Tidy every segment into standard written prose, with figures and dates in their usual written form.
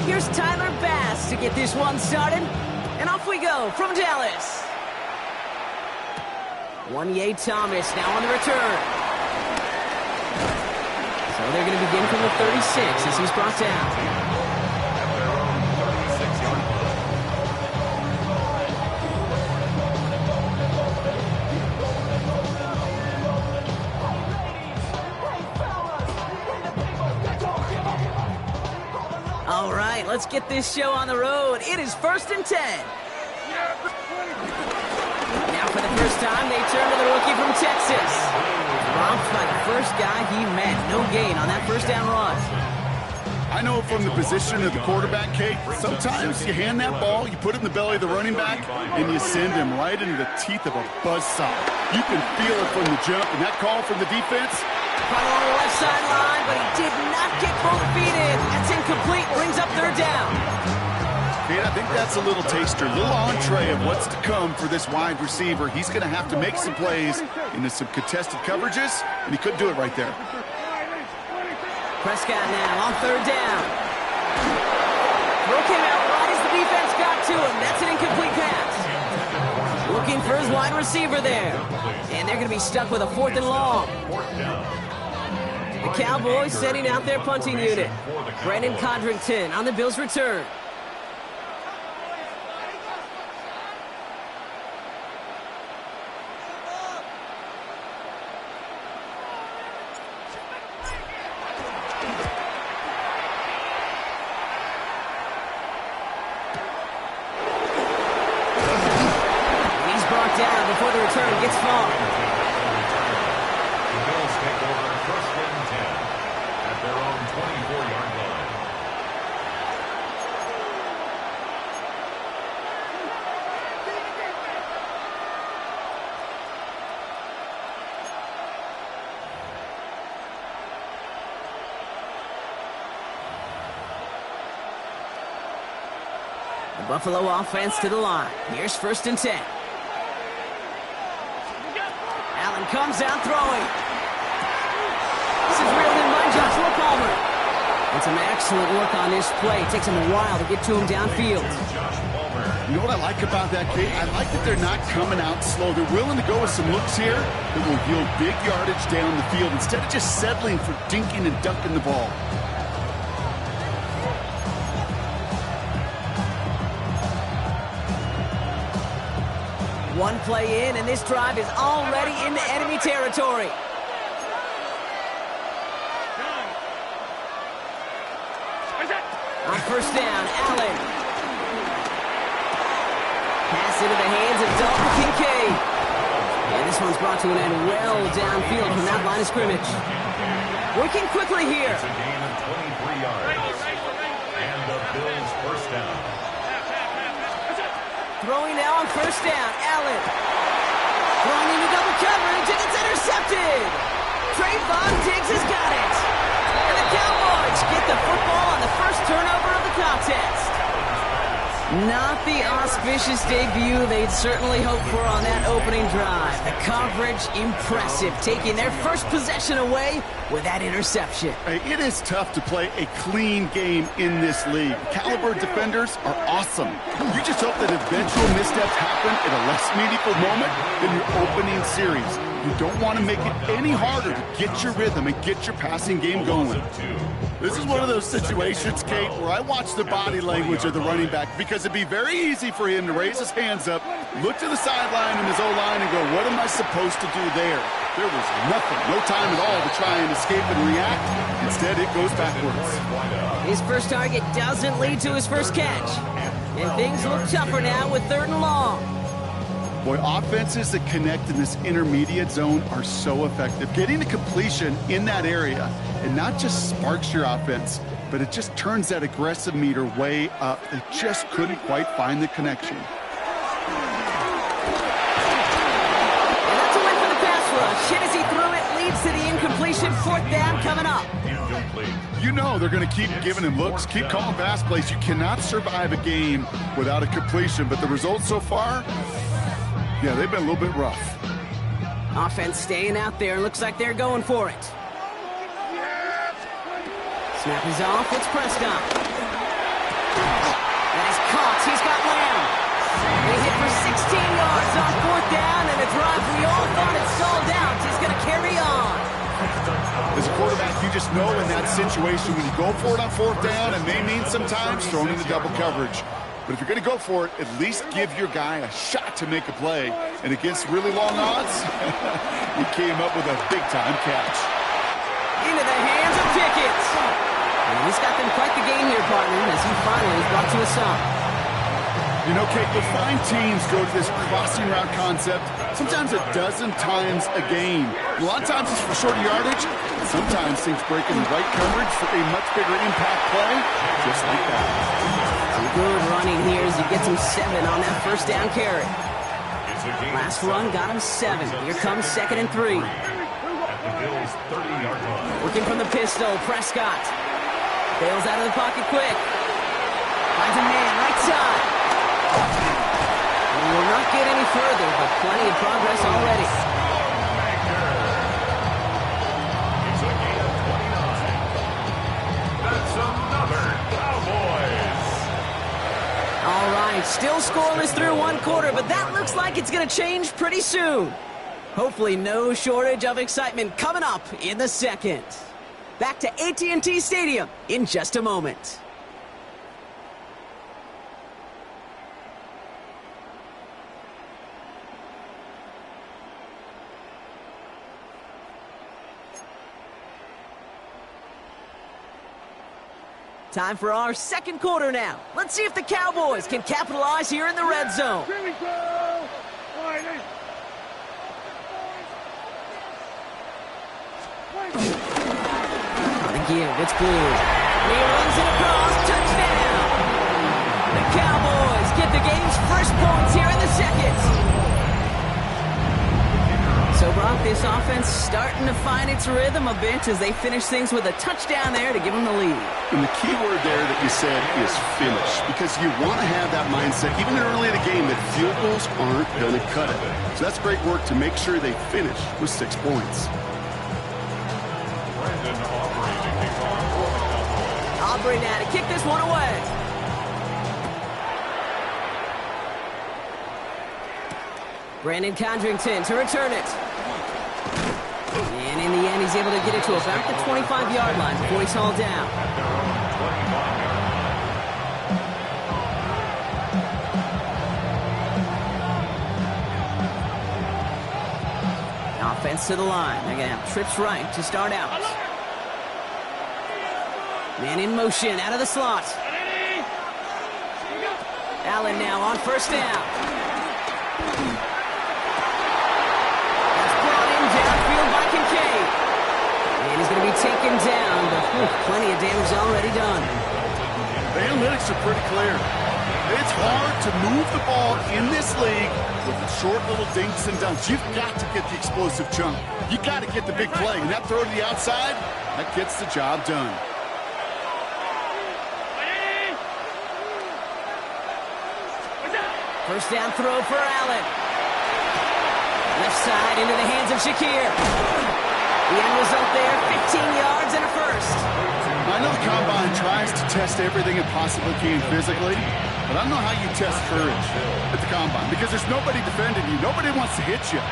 Here's Tyler Bass to get this one started. And off we go from Dallas. One-Yay Thomas now on the return. So they're going to begin from the 36 as he's brought down. All right, let's get this show on the road. It is 1st and 10. Now for the first time, they turn to the rookie from Texas. Romped by the first guy he met. No gain on that first down run. I know from the position of the quarterback, Kate, sometimes you hand that ball, you put it in the belly of the running back, and you send him right into the teeth of a buzzsaw. You can feel it from the jump, and that call from the defense. Caught along the left sideline, but he did not get both feet in. That's incomplete, brings up 3rd down. Kate, I think that's a little taster, a little entree of what's to come for this wide receiver. He's going to have to make some plays into some contested coverages, and he couldn't do it right there. Prescott now on 3rd down. Throw came out right as the defense got to him. That's an incomplete pass. Looking for his wide receiver there. And they're going to be stuck with a 4th and long. The Cowboys sending out their punting unit. Brandon Codrington on the Bills' return. Down before the return gets far. The Bills take over 1st and 10 at their own 24-yard line. The Buffalo offense to the line. Here's 1st and 10. Allen comes out throwing. This is reeled in by Joshua Palmer. And some excellent work on this play. It takes him a while to get to him downfield. You know what I like about that, Kate? I like that they're not coming out slow. They're willing to go with some looks here that will yield big yardage down the field instead of just settling for dinking and dunking the ball. One play in, and this drive is already into enemy territory. On 1st down, Allen. Pass into the hands of Dalton Kincaid. And this one's brought to an end well downfield from that line of scrimmage. Working quickly here. It's a gain of 23 yards. And the Bills' 1st down. Throwing now on 1st down, Allen. Throwing into double coverage, and it's intercepted. Trayvon Diggs has got it. And the Cowboys get the football on the first turnover of the contest. Not the auspicious debut they'd certainly hoped for on that opening drive. The coverage, impressive, taking their first possession away with that interception. Hey, it is tough to play a clean game in this league. Caliber defenders are awesome. You just hope that eventual missteps happen at a less meaningful moment than your opening series. You don't want to make it any harder to get your rhythm and get your passing game going. This is one of those situations, Kate, where I watch the body language of the running back because it'd be very easy for him to raise his hands up, look to the sideline and his O-line and go, what am I supposed to do there? There was nothing, no time at all to try and escape and react. Instead, it goes backwards. His first target doesn't lead to his first catch. And things look tougher now with 3rd and long. Boy, offenses that connect in this intermediate zone are so effective. Getting a completion in that area, it not just sparks your offense, but it just turns that aggressive meter way up. They just couldn't quite find the connection. And that's a win for the pass rush. Hit as he threw it, leads to the incompletion. 4th down coming up. You know they're going to keep giving him looks, keep calling pass plays. You cannot survive a game without a completion, but the results so far, yeah, they've been a little bit rough. Offense staying out there. Looks like they're going for it. Snap is off. It's Prescott. That is caught. He's got Lamb. They hit for 16 yards on 4th down, and a drive we all thought had stalled out is going to carry on. As a quarterback, you just know in that situation when you go for it on 4th down, it may mean sometimes throwing into double coverage. But if you're going to go for it, at least give your guy a shot to make a play. And against really long odds, he came up with a big-time catch. Into the hands of Pickett. And he's got them quite the game here, partner, as he finally is brought to a stop. You know, Kate, you'll find teams go to this crossing route concept sometimes a dozen times a game. A lot of times it's for shorter yardage. Sometimes things break in the right coverage for a much bigger impact play, just like that. Some good running here as he gets him 7 on that 1st down carry. Last run got him 7. Here comes 2nd and 3. Working from the pistol, Prescott. Bails out of the pocket quick. Finds a man, right side. Will not get any further, but plenty of progress already. It's a gain of 29. That's another Cowboys. All right, still scoreless through 1 quarter, but that looks like it's going to change pretty soon. Hopefully no shortage of excitement coming up in the 2nd. Back to AT&T Stadium in just a moment. Time for our 2nd quarter now. Let's see if the Cowboys can capitalize here in the red zone. Here we go! On the give, it's Blue. He runs it across, touchdown! The Cowboys get the game's first points here in the 2nd. So, Brock, this offense starting to find its rhythm a bit as they finish things with a touchdown there to give them the lead. And the key word there that you said is finish, because you want to have that mindset, even early in the game, that field goals aren't going to cut it. So that's great work to make sure they finish with 6 points. Aubrey now to kick this one away. Brandon Condrington to return it. And in the end, he's able to get it to about the 25-yard line before he's hauled down. Offense to the line. They're going to have trips right to start out. Man in motion out of the slot. Allen now on 1st down. And he's going to be taken down, but plenty of damage already done. The analytics are pretty clear. It's hard to move the ball in this league with the short little dinks and dunks. You've got to get the explosive chunk. You've got to get the big play. And that throw to the outside, that gets the job done. First down throw for Allen. Left side into the hands of Shakir. The end result there, 15 yards and a first. I know the Combine tries to test everything it possibly can physically, but I don't know how you test courage at the Combine because there's nobody defending you. Nobody wants to hit you.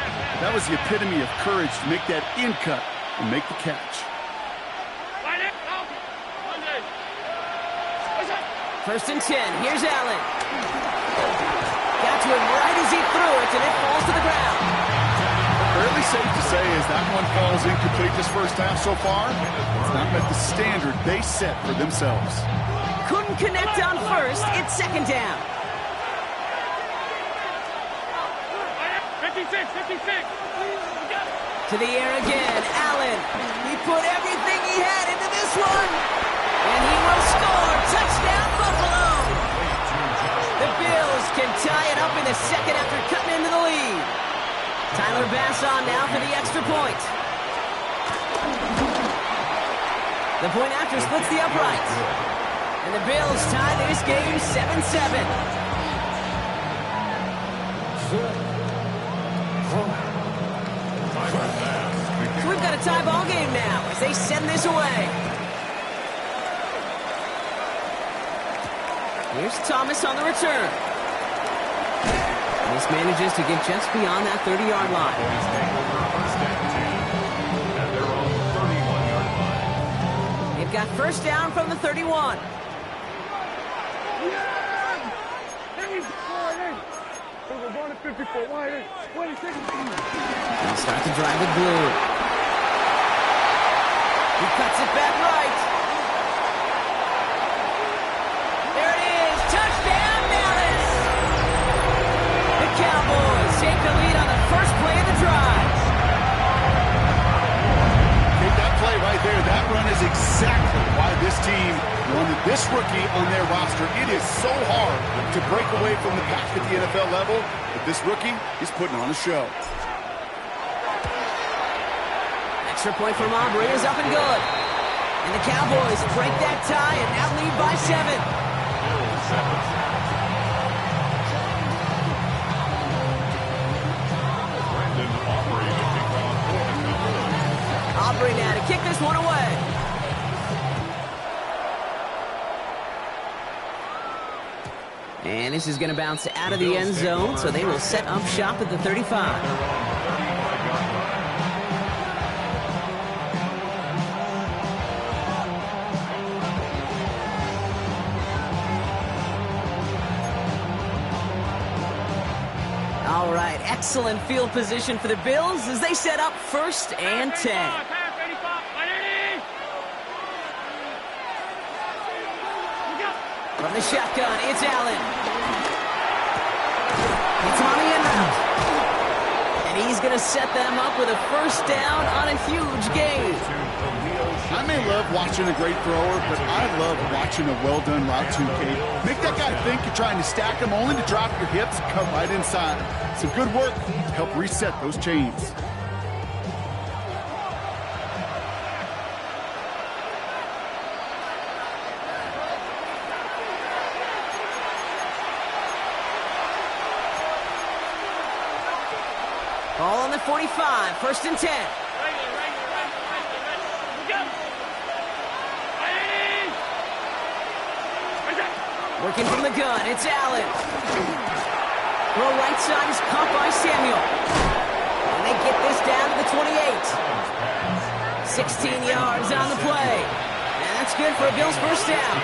That was the epitome of courage to make that in cut and make the catch. 1st and 10. Here's Allen. Got to him right as he threw it, and it falls to the ground. Fairly safe to say as that one falls incomplete this first half so far, it's not met the standard they set for themselves. Couldn't connect on 1st. It's 2nd down. 56. To the air again. Allen. He put everything he had into this one. And he will score. Touchdown, Buffalo. The Bills can tie it up in the 2nd after cutting into the lead. Tyler Bass on now for the extra point. The point after splits the uprights. And the Bills tie this game 7-7. So we've got a tie ball game now as they send this away. Here's Thomas on the return. This manages to get just beyond that 30-yard line. Cowboys take over first and 10 at their own 31-yard line. They've got first down from the 31. They start to drive with blue. He cuts it back right. There it is. Touchdown, Dallas. The Cowboys take the lead on the first play of the drive. Take that play right there. That run is exactly why this team wanted this rookie on their roster. It is so hard to break away from the pack at the NFL level, but this rookie is putting on a show. Extra point from Aubrey is up and good. And the Cowboys break that tie and now lead by 7. Aubrey now to kick this one away. And this is going to bounce out of the end zone, so they will set up shop at the 35. All right, excellent field position for the Bills as they set up first and 10. From the shotgun, it's Allen. It's on the end route. And he's going to set them up with a first down on a huge gain. I may love watching a great thrower, but I love watching a well-done route to Kate. Make that guy think you're trying to stack him only to drop your hips and come right inside. Some good work to help reset those chains. Ball on the 45, first and 10. Working from the gun, it's Allen. Throw right side is caught by Samuel. And they get this down to the 28. 16 yards on the play. And that's good for a Bills first down.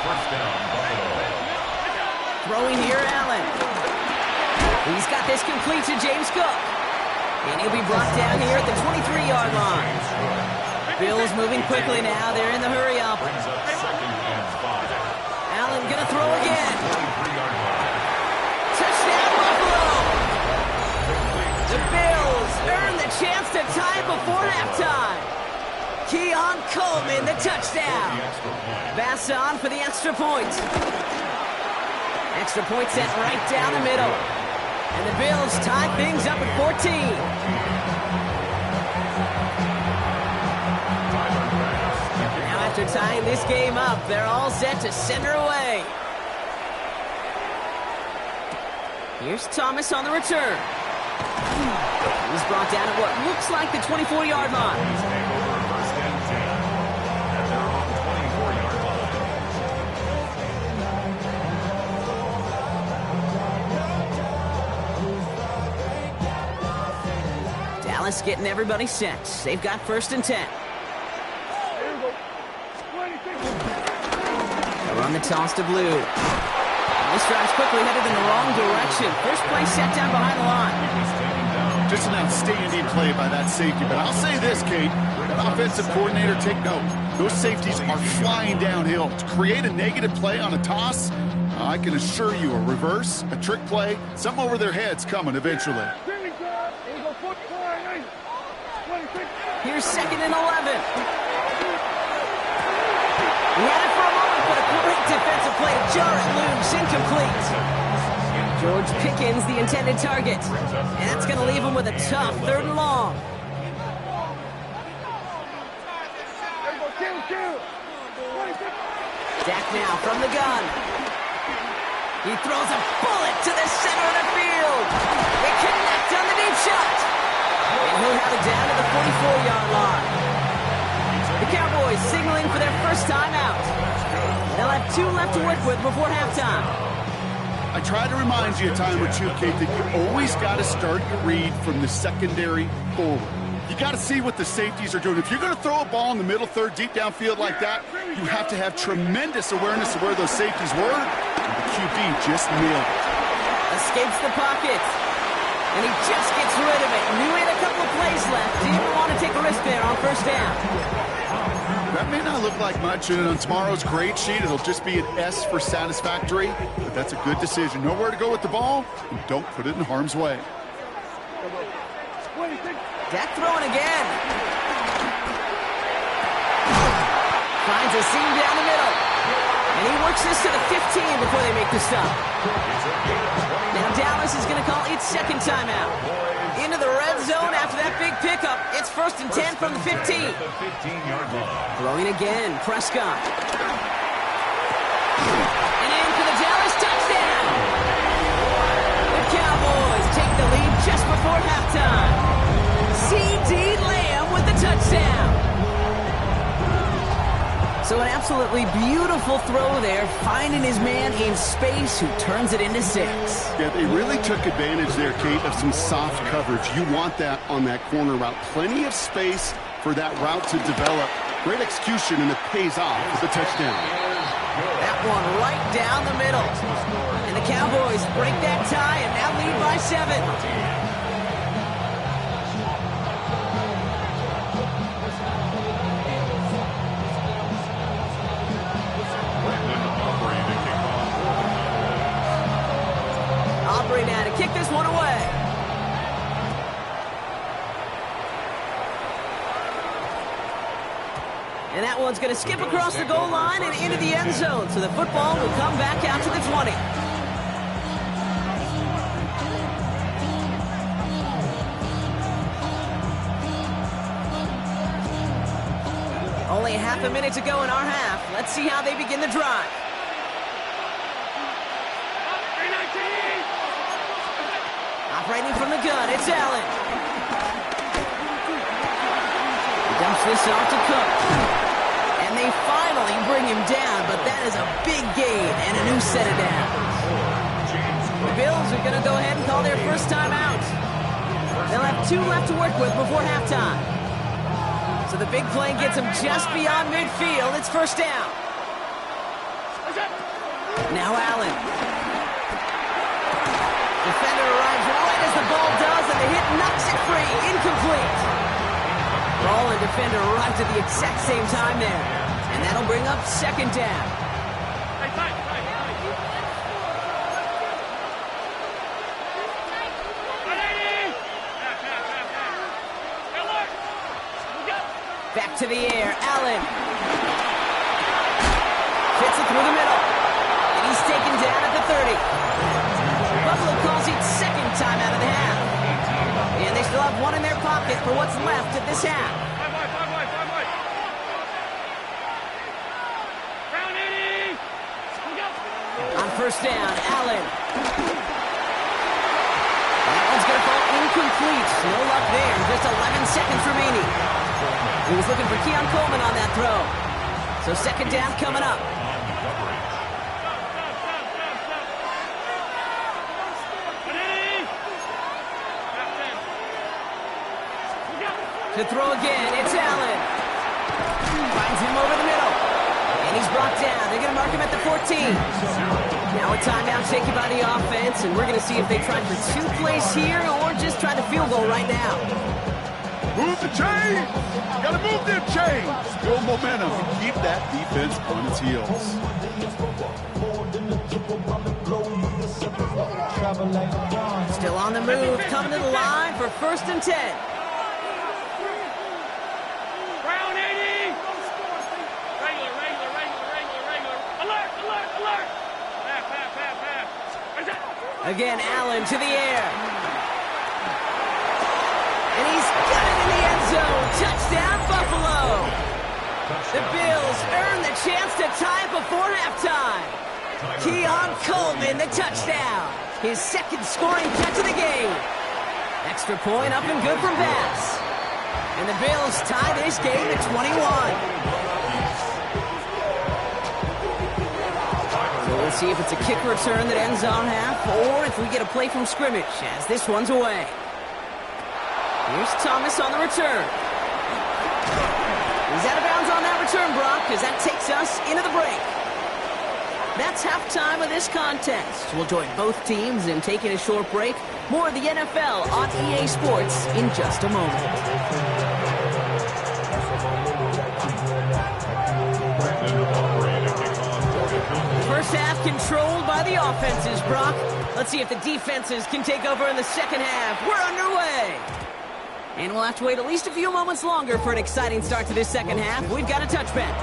First down, Buffalo. Throwing here, Allen. He's got this complete to James Cook. And he'll be brought down here at the 23-yard line. Bills moving quickly now. They're in the hurry up. Brings up second and 5. Allen gonna throw again. 23-yard line. Touchdown, Buffalo! The Bills earn the chance to tie before halftime. Keon Coleman, the touchdown. The extra point. Bass on for the extra point. Extra point sent right down the middle. And the Bills tie things up at 14. Now after tying this game up, they're all set to send her away. Here's Thomas on the return. He's brought down at what looks like the 24-yard line. Cowboys take over first and 10 at their own 24-yard line. Dallas getting everybody set. They've got first and 10. They'll run the toss to Blue. This drive's quickly headed in the wrong direction. First play set down behind the line. Just an outstanding play by that safety. But I'll say this, Kate, that offensive coordinator, take note. Those safeties are flying downhill. To create a negative play on a toss, I can assure you a reverse, a trick play, something over their heads coming eventually. Here's second and 11. He had it for a moment, but a great defensive play. Jarrett loose, incomplete. George Pickens, the intended target. And that's going to leave him with a tough third and long. Dak now from the gun. He throws a bullet to the center of the field. They connect on the deep shot. And he'll have it down to the 44-yard line. The Cowboys signaling for their first time out. They'll have 2 left to work with before halftime. I try to remind you a time or two, Kate, that you always got to start your read from the secondary forward. You got to see what the safeties are doing. If you're going to throw a ball in the middle third, deep downfield like that, you have to have tremendous awareness of where those safeties were. And the QB just nailed it. Escapes the pocket. And he just gets rid of it. Knew he had a couple of plays left. Didn't want to take a risk there on first down. That may not look like much, and on tomorrow's grade sheet, it'll just be an S for satisfactory, but that's a good decision. Know where to go with the ball, and don't put it in harm's way. Dak throwing again. Finds a seam down the middle. And he works this to the 15 before they make the stop. Now Dallas is going to call its second timeout. Into the red zone after that big pickup. It's 1st and 10 from the 15. Throwing again, Prescott. And in for the Dallas touchdown. The Cowboys take the lead just before halftime. C.D. Lamb with the touchdown. So an absolutely beautiful throw there, finding his man in space who turns it into 6. Yeah, they really took advantage there, Kate, of some soft coverage. You want that on that corner route. Plenty of space for that route to develop. Great execution, and it pays off with the touchdown. That one right down the middle. And the Cowboys break that tie and now lead by 7. Now to kick this one away. And that one's going to skip across the goal line and into the end zone. So the football will come back out to the 20. Only half a minute to go in our half. Let's see how they begin the drive. Operating from the gun, it's Allen. He dumps this off to Cook. And they finally bring him down, but that is a big gain and a new set of downs. The Bills are going to go ahead and call their first time out. They'll have 2 left to work with before halftime. So the big play gets them just beyond midfield. It's first down. Now Allen. Defender arrives right as the ball does, and the hit knocks it free. Incomplete. Ball and defender arrived at the exact same time there. And that'll bring up second down. Back to the air, Allen. Fits it through the middle. And he's taken down at the 30. Buffalo calls it second time out of the half. And they still have one in their pocket for what's left of this half. On first down, Allen. That one's going to fall incomplete. No luck there. Just 11 seconds remaining. He was looking for Keon Coleman on that throw. So second down coming up. To throw again, it's Allen. Finds him over the middle. And he's brought down. They're going to mark him at the 14. Now a timeout taken by the offense, and we're going to see if they try for 2 plays here or just try the field goal right now. Move the chains! Gotta move them chains! Build momentum and keep that defense on its heels. Still on the move, coming to the line for 1st and 10. Again, Allen to the air. And he's got it in the end zone. Touchdown, Buffalo. The Bills earn the chance to tie it before halftime. Keon Coleman, the touchdown. His second scoring catch of the game. Extra point up and good from Bass. And the Bills tie this game at 21. See if it's a kick return that ends on half, or if we get a play from scrimmage as this one's away. Here's Thomas on the return. He's out of bounds on that return, Brock, as that takes us into the break. That's halftime of this contest. We'll join both teams in taking a short break. More of the NFL on EA Sports in just a moment. First half controlled by the offenses, Brock. Let's see if the defenses can take over in the second half. We're underway. And we'll have to wait at least a few moments longer for an exciting start to this second half. We've got a touchback.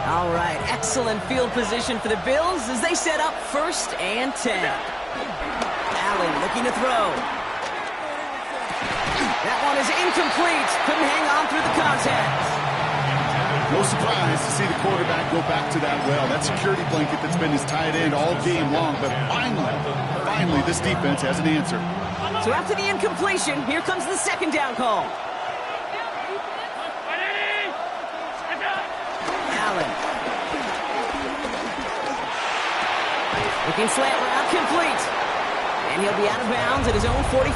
All right, excellent field position for the Bills as they set up 1st and 10. Allen looking to throw. That one is incomplete. Couldn't hang on through the contact. No surprise to see the quarterback go back to that well. That security blanket that's been his tight end all game long. But finally, this defense has an answer. So after the incompletion, here comes the second down call. Allen. Looking slant route complete. And he'll be out of bounds at his own 45.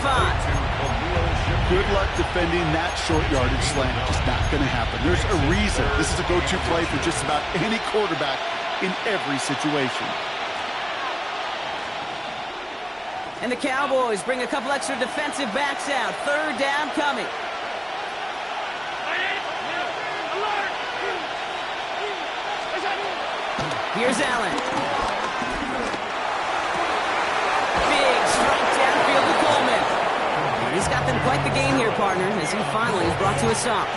Good luck defending that short yardage slant. Just not going to happen. There's a reason. This is a go-to play for just about any quarterback in every situation. And the Cowboys bring a couple extra defensive backs out. 3rd down coming. Here's Allen. Big strike downfield to Coleman. He's got them quite the game here, partner, as he finally is brought to a stop.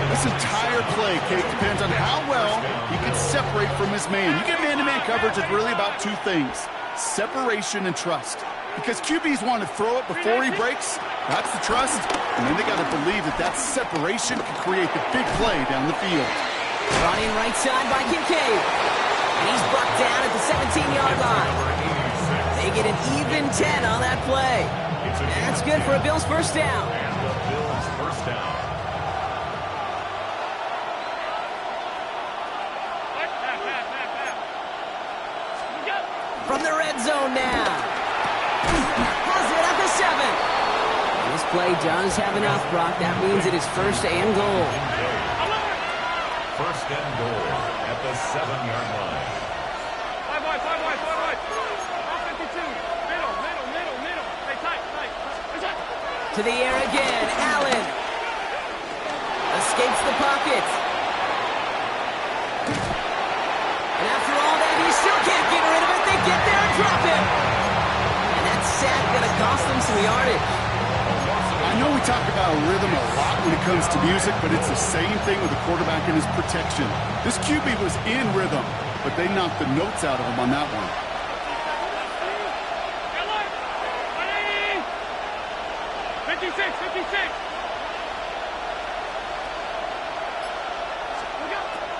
This entire play, Kate, depends on how well he can separate from his man. You get man-to-man coverage, it's really about 2 things: separation and trust. Because QBs want to throw it before he breaks, that's the trust, and then they got to believe that that separation can create the big play down the field. Brought in right side by Kincaid. And he's brought down at the 17-yard line. They get an even 10 on that play. That's good for a Bills first down. From the red zone now. Has it at the 7. This play does have enough, Brock. That means it is 1st and goal. 1st and goal at the 7-yard line. 5 wide. 52. Middle. Hey, tight. To the air again. Allen. Escapes the pocket. And after all that, he still can't get rid of it. They get there and drop him. And that sack going to cost them some yardage. I know we talk about rhythm a lot when it comes to music, but it's the same thing with the quarterback and his protection. This QB was in rhythm, but they knocked the notes out of him on that one.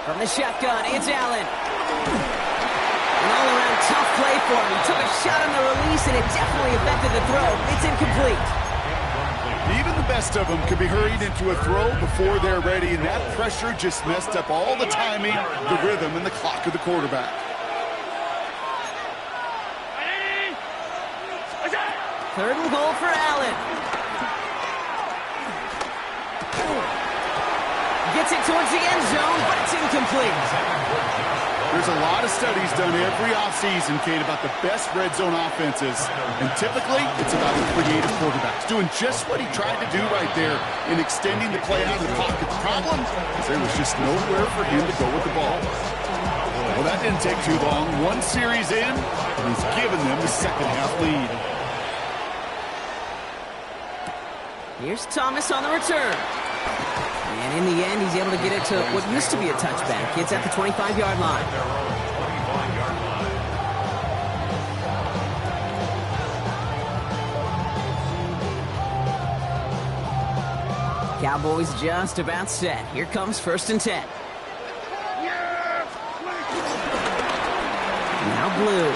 From the shotgun, it's Allen. An all-around tough play for him. He took a shot on the release, and it definitely affected the throw. It's incomplete. Even the best of them could be hurried into a throw before they're ready, and that pressure just messed up all the timing, the rhythm, and the clock of the quarterback. Third and goal for Allen. Gets it towards the end zone, but it's incomplete. There's a lot of studies done every offseason, Kate, about the best red zone offenses. And typically, it's about the creative quarterbacks doing just what he tried to do right there in extending the play out of the pocket. The problem is there was just nowhere for him to go with the ball. Well, that didn't take too long. 1 series in, and he's given them the second half lead. Here's Thomas on the return. And in the end, he's able to get it to what used to be a touchback. It's at the 25-yard line. Cowboys just about set. Here comes 1st and 10. Now blue.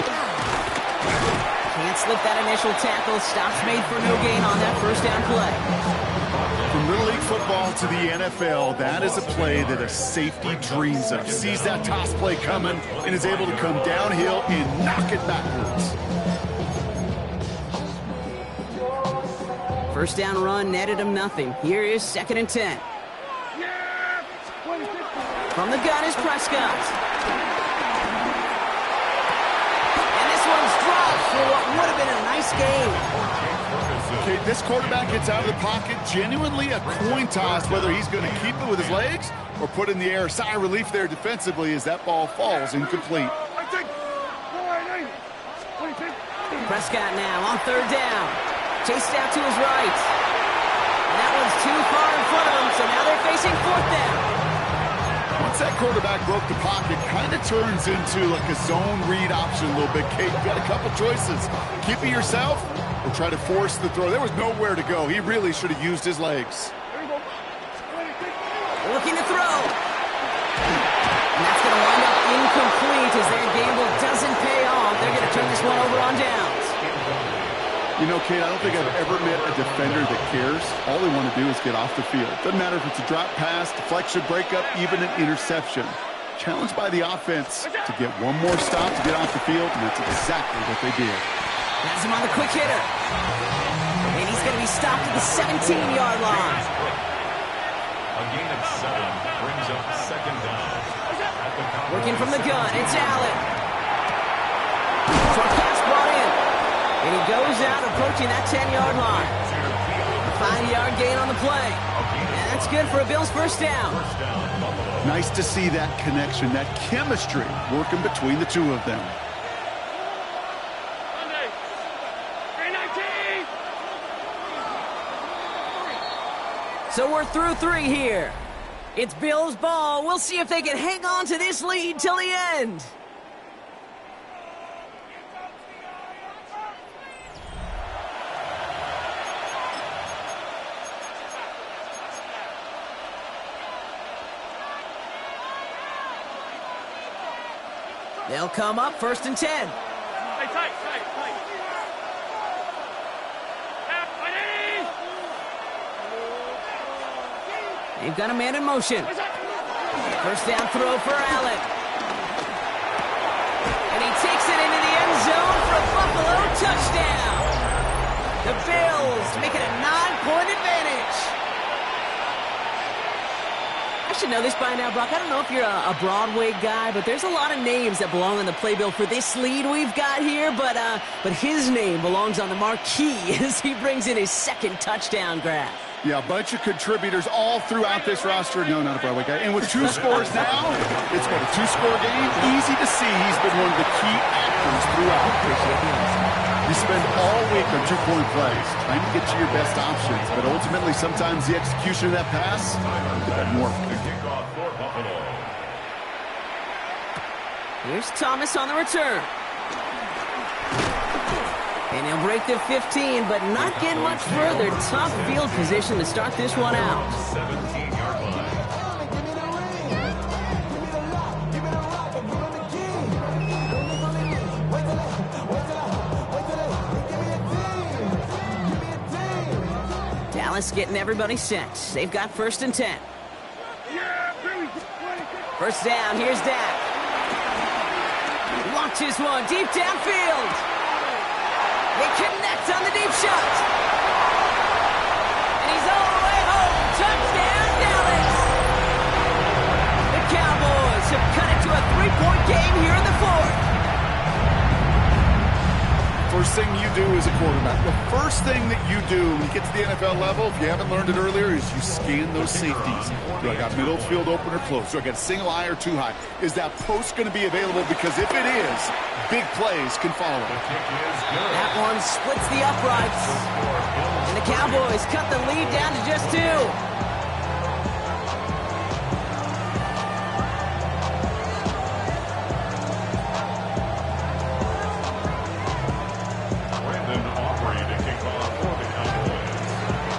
Can't slip that initial tackle. Stops made for no gain on that first down play. From Little League football to the NFL, that is a play that a safety dreams of. Sees that toss play coming and is able to come downhill and knock it backwards. First down run netted him nothing. Here is 2nd and 10. From the gun is Prescott. And this one's dropped for what would have been a nice game. Okay, this quarterback gets out of the pocket, genuinely a coin toss whether he's going to keep it with his legs or put it in the air. Sigh of relief there defensively as that ball falls incomplete. Prescott now on 3rd down. Chased out to his right. And that one's too far in front of him, so now they're facing 4th down. Once that quarterback broke the pocket, kind of turns into like a zone read option a little bit. Kate, you've got a couple choices. Keep it yourself or try to force the throw. There was nowhere to go. He really should have used his legs. Looking to throw. And that's going to wind up incomplete as their gamble doesn't pay off. They're going to turn this one over on downs. You know, Kate, I don't think I've ever met a defender that cares. All they want to do is get off the field. Doesn't matter if it's a drop pass, deflection, breakup, even an interception. Challenged by the offense to get one more stop to get off the field, and that's exactly what they did. Has him on the quick hitter. And he's going to be stopped at the 17-yard line. A gain of 7 brings up 2nd down. Working from the gun, it's Allen. Short pass brought in. And he goes out approaching that 10-yard line. A 5-yard gain on the play. And that's good for a Bills first down. Nice to see that connection, that chemistry working between the two of them. So we're through 3 here. It's Bills ball. We'll see if they can hang on to this lead till the end. They'll come up 1st and 10. Hey, tight. They've got a man in motion. First down throw for Allen. And he takes it into the end zone for a Buffalo touchdown. The Bills make it a 9-point advantage. I should know this by now, Brock. I don't know if you're a Broadway guy, but there's a lot of names that belong on the playbill for this lead we've got here, but his name belongs on the marquee as he brings in his 2nd touchdown grab. Yeah, a bunch of contributors all throughout this roster. No, not a Broadway guy. And with 2 scores now, it's what, a 2-score game? Easy to see he's been one of the key actors throughout. You spend all week on 2-point plays, trying to get you your best options, but ultimately sometimes the execution of that pass doesn't work. Here's Thomas on the return. And he'll break the 15, but not get much further. Tough field position to start this one out. 17-yard line. Dallas getting everybody set. They've got 1st and 10. First down, here's Dak. Launches one deep downfield. They connect on the deep shot. And he's all the way home. Touchdown, Dallas. The Cowboys have cut it to a 3-point game here in the 4th. First thing you do as a quarterback, the first thing that you do when you get to the NFL level, if you haven't learned it earlier, is you scan those safeties. Do I got middle field open or close? Do I got single high or too high? Is that post going to be available? Because if it is, big plays can follow it. That one splits the uprights. And the Cowboys cut the lead down to just 2.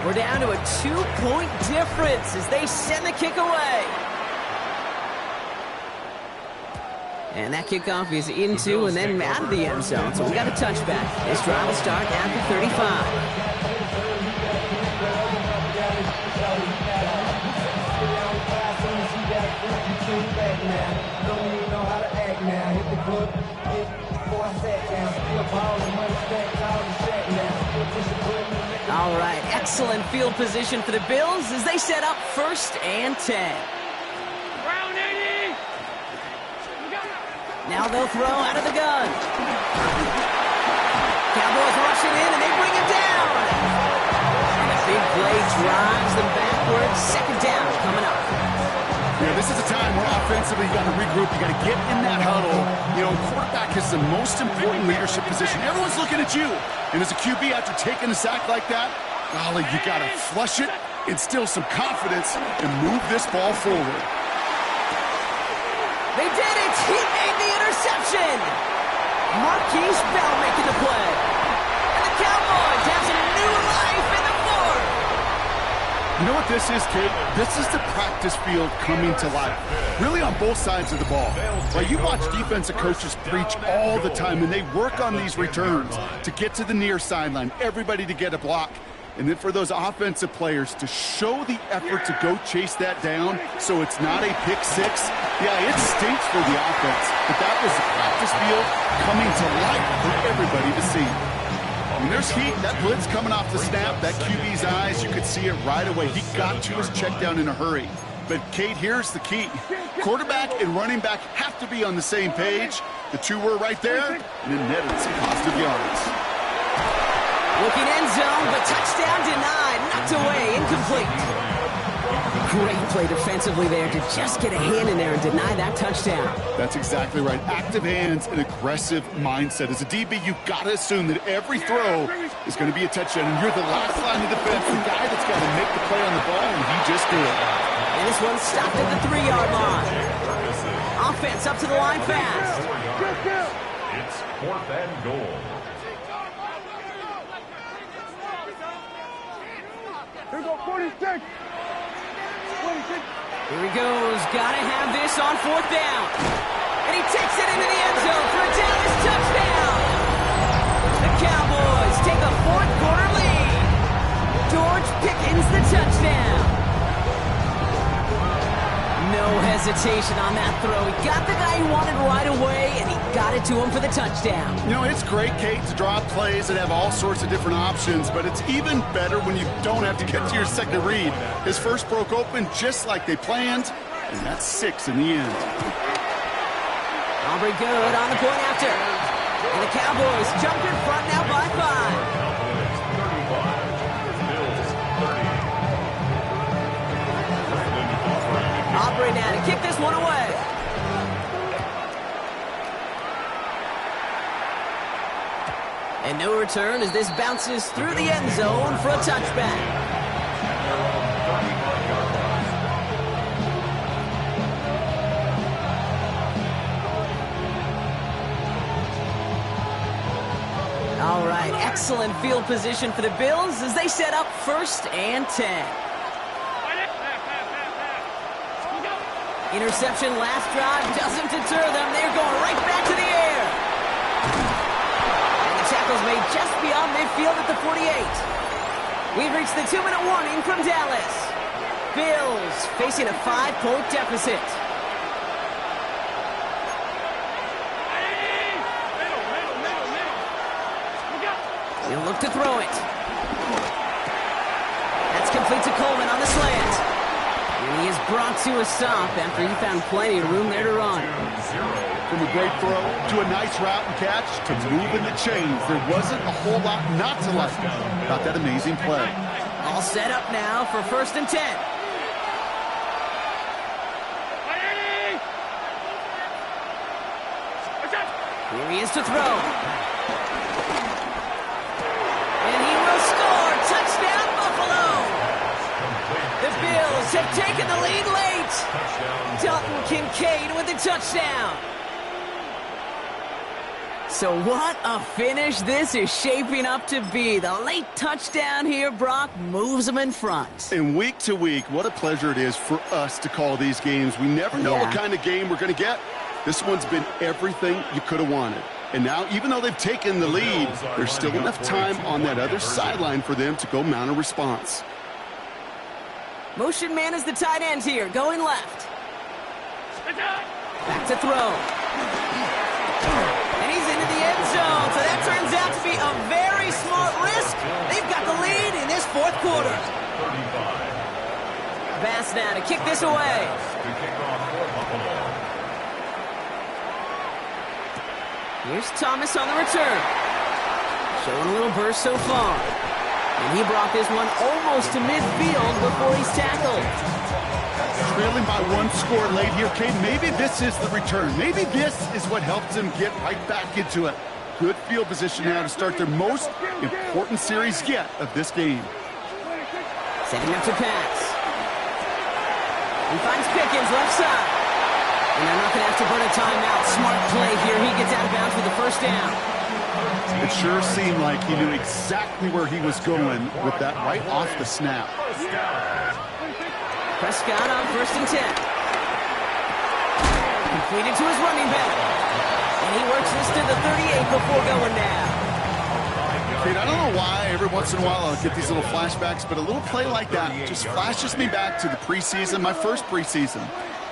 We're down to a 2-point difference as they send the kick away. And that kickoff is into and then out of the end zone. So we got a touchback. This drive will start after 35. All right, excellent field position for the Bills as they set up 1st and 10. Now they'll throw out of the gun. Cowboys rushing in, and they bring him down. And a big play drives them backwards. 2nd down coming up. Yeah, this is a time where offensively you got to regroup. You got to get in that huddle. You know, quarterback is the most important leadership position. Everyone's looking at you. And as a QB, after taking a sack like that, golly, you got to flush it, instill some confidence, and move this ball forward. They did it! He made the interception! Marquise Bell making the play. And the Cowboys have some new life in the fourth. You know what this is, kid? This is the practice field coming to life. Really on both sides of the ball. Like, you watch defensive coaches preach all the time, and they work on these returns to get to the near sideline, everybody to get a block. And then for those offensive players to show the effort to go chase that down so it's not a pick six. Yeah, it stinks for the offense, but that was the practice field coming to life for everybody to see. When there's heat, that blitz coming off the snap, that QB's eyes, you could see it right away. He got to his check down in a hurry. But, Kate, here's the key. Quarterback and running back have to be on the same page. The two were right there, and it netted some positive yards. Looking end zone, but touchdown denied. Knocked away, incomplete. Great play defensively there to just get a hand in there and deny that touchdown. That's exactly right. Active hands and aggressive mindset. As a DB, you've got to assume that every throw is going to be a touchdown. And you're the last line of defense, the guy that's got to make the play on the ball, and he just did. And this one stopped at the 3-yard line. Offense up to the line fast. It's 4th and goal. Here we go, 46. 46. Here he goes. Gotta have this on 4th down. And he takes it into the end zone for a Dallas touchdown. The Cowboys take a 4th-quarter lead. George Pickens the touchdown. No hesitation on that throw. He got the guy he wanted right away, and he got it to him for the touchdown. You know, it's great, Kate, to draw plays and have all sorts of different options, but it's even better when you don't have to get to your second read. His first broke open just like they planned, and that's 6 in the end. Aubrey good on the point after. And the Cowboys jump in front now by 5. Aubrey now to kick this one away. And no return as this bounces through the end zone for a touchback. All right, excellent field position for the Bills as they set up 1st and 10. Interception last drive doesn't deter them. They're going right back to the air. And the tackle's made just beyond midfield at the 48. We've reached the 2-minute warning from Dallas. Bills facing a 5-point deficit. He'll look to throw it. That's complete to Coleman on the slant. And he is brought to a stop after he found plenty of room there to run. From a great throw to a nice route and catch to moving the chains, there wasn't a whole lot not to like about that amazing play. All set up now for 1st and 10. Here he is to throw. And he will score. Touchdown, Buffalo. The Bills have taken the lead late. Dalton Kincaid with the touchdown. So what a finish this is shaping up to be. The late touchdown here, Brock, moves them in front. And week to week, what a pleasure it is for us to call these games. We never know what kind of game we're going to get. This one's been everything you could have wanted. And now, even though they've taken the lead, there's still enough time on that other sideline for them to go mount a response. Motion man is the tight end here, going left. Back to throw. And he's into the end zone, so that turns out to be a very smart risk. They've got the lead in this fourth quarter. Pass now to kick this away. Here's Thomas on the return. Showing a little burst so far. And he brought this one almost to midfield before he's tackled. Trailing by one score late here, Kate. Maybe this is the return. Maybe this is what helps them get right back into it. Good field position now to start their most important series yet of this game. Setting up to pass. He finds Pickens left side. And they're not going to have to burn a timeout. Smart play here. He gets out of bounds with the first down. It sure seemed like he knew exactly where he was going with that right off the snap. Prescott on 1st and 10. Completed to his running back. And he works this to the 38 before going down. Kate, I don't know why every once in a while I'll get these little flashbacks, but a little play like that just flashes me back to the preseason, my first preseason,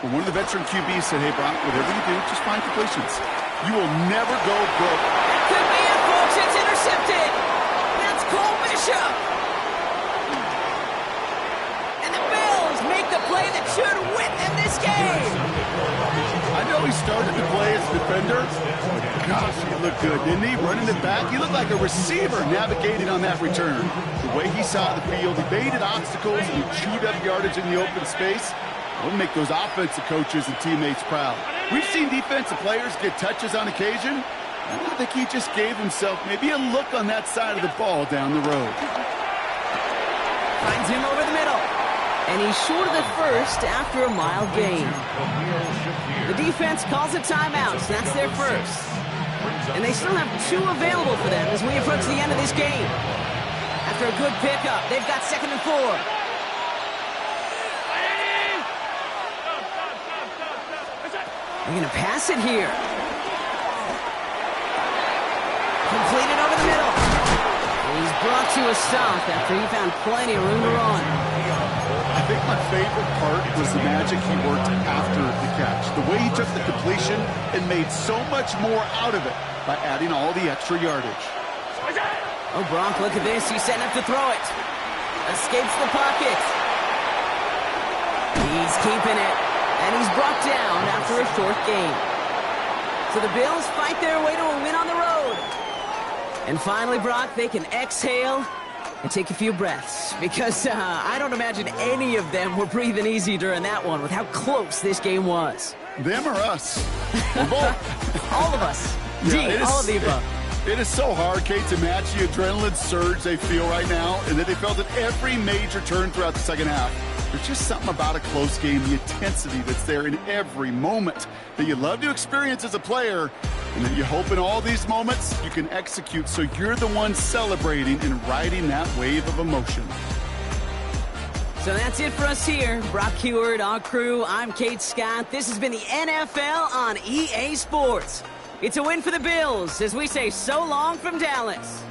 when one of the veteran QBs said, hey, Brock, whatever you do, just find completions. You will never go broke. That could be it, folks. It's intercepted. That's Cole Bishop. And the Bills make the play that should win them this game. I know he started to play as a defender. Gosh, he looked good, didn't he? Running it back. He looked like a receiver navigating on that return. The way he saw the field, he baited obstacles, and he chewed up yardage in the open space. We'll make those offensive coaches and teammates proud. We've seen defensive players get touches on occasion. I think he just gave himself maybe a look on that side of the ball down the road. Finds him over the middle. And he's short of the first after a mile gain. The defense calls a timeout, so that's their first. And they still have 2 available for them as we approach the end of this game. After a good pickup, they've got 2nd and 4. They're going to pass it here. Completed over the middle. He's brought to a stop after he found plenty of room to run. I think my favorite part was the magic he worked after the catch. The way he took the completion and made so much more out of it by adding all the extra yardage. Oh, Gronk, look at this. He's setting up to throw it. Escapes the pocket. He's keeping it. And he's brought down after a short game. So the Bills fight their way to a win on the road. And finally, Brock, they can exhale and take a few breaths. Because I don't imagine any of them were breathing easy during that one with how close this game was. Them or us? We're both. All of us. Yeah, all of the above. It is so hard, Kate, to match the adrenaline surge they feel right now and that they felt at every major turn throughout the second half. There's just something about a close game, the intensity that's there in every moment that you love to experience as a player, and that you hope in all these moments you can execute so you're the one celebrating and riding that wave of emotion. So that's it for us here. Brock Heward, our crew, I'm Kate Scott. This has been the NFL on EA Sports. It's a win for the Bills as we say so long from Dallas.